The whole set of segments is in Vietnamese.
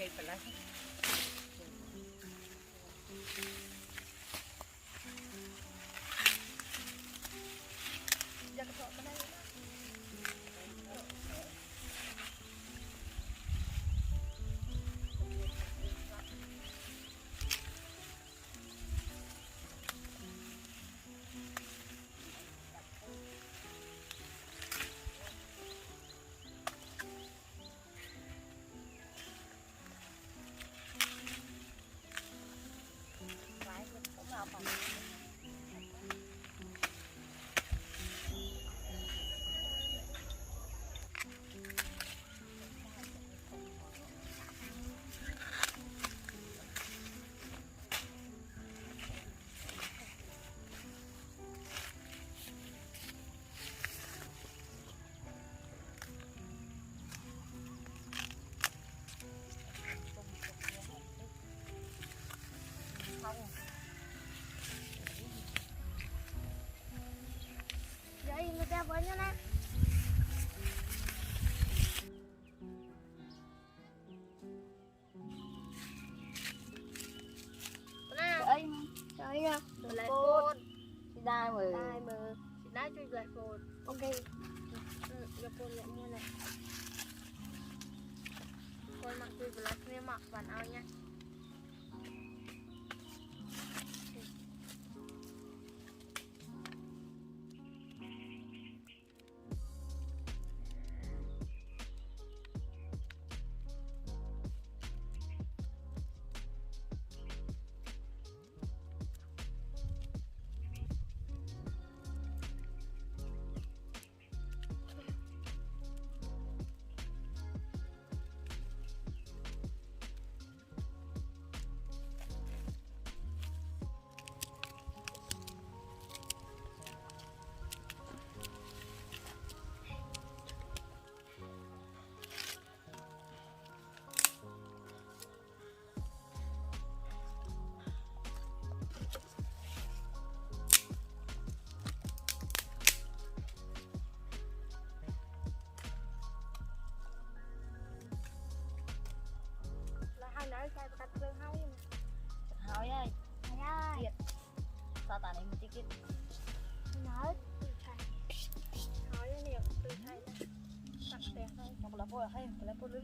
vậy phải lấy giờ cái cái này vậy người ta với nhau nè. Đấy, Trời ơi, lại phone. chị đai mà. Đây mà. Đai chui lại phone. Ok. Cho phone lại như này. Phone mặc chui lại nghe mặc bản ao nha. Hai nãy sai cắt lương hao nhưng Hỏi ơi, mà. Dạ. sao tao này mình ticket. Nói từ thầy. Nói nè, từ thầy đó. Cắt tiền thôi. Không là phone hay, là phone lưới.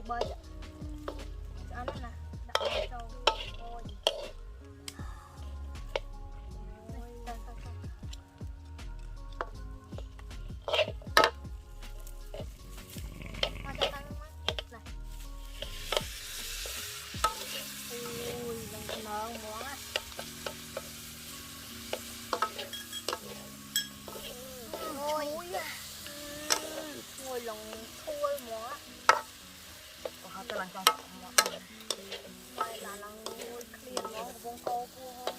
Bơi ăn nè, đặt vào trâu. Ôi. Ui, lần ngon quá. Ngồi lòng thui quá. Họ cho lần trong. Đây là ngồi clean món của con cô không?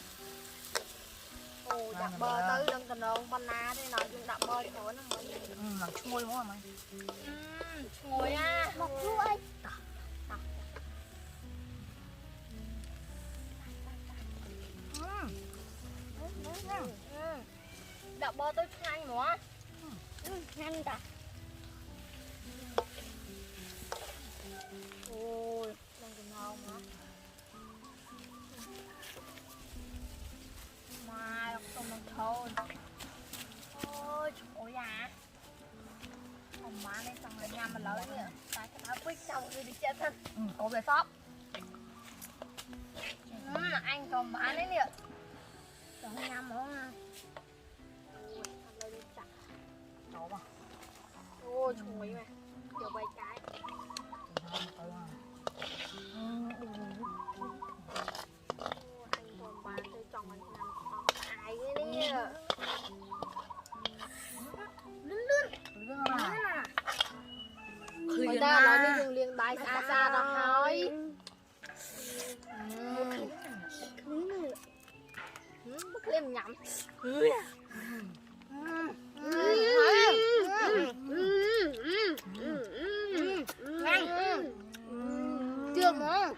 Ồ, đặt bơ tới đừng cần đâu, banana đây nào chúng đặt bơ cho nó mới. Lần chui quá mày. Ngồi á. Một chuối. Đặt bơ tới nhanh quá. Nhanh cả. Ôi, đang còn ngon hả? Mà không能thôi. Ôi trời ạ. Ông má này xong rồi nhằm mà lớn nữa. Tại cái áo quýt xong rồi đi chết thân. Có về shop. Anh còn má đấy nè. Còn nhằm không à? Ôi, ăn đây đi chặt. Đó mà. Ôi trời mày. Giờ bay cái. Ôi, anh còn bán tôi chồng anh làm liêm nhắm chưa mà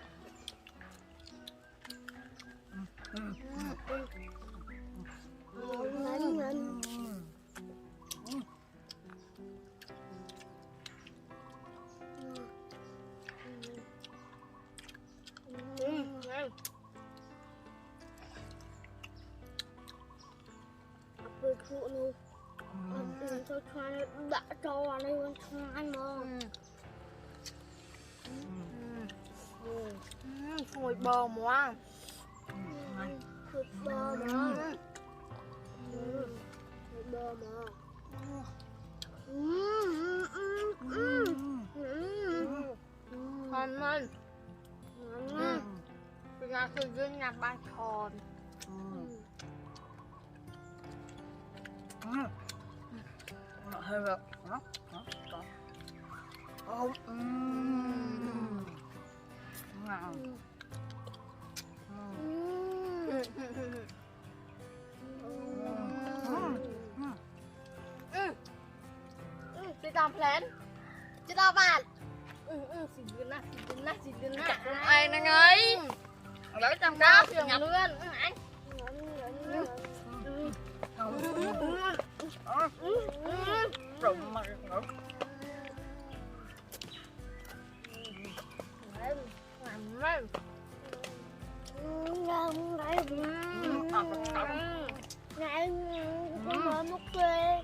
phụ nu cho choai đã cho vào đây con choai mà phôi bò mà phôi bò mà phôi bò mà ngon ngon nhà tôi dương nhà ba tròn hơi được đó không chị tao plan chị tao bạn xịn gân nè ai nè ơi gửi trong đó nhập luôn anh rụng mà ngủ Ngày con mở một quê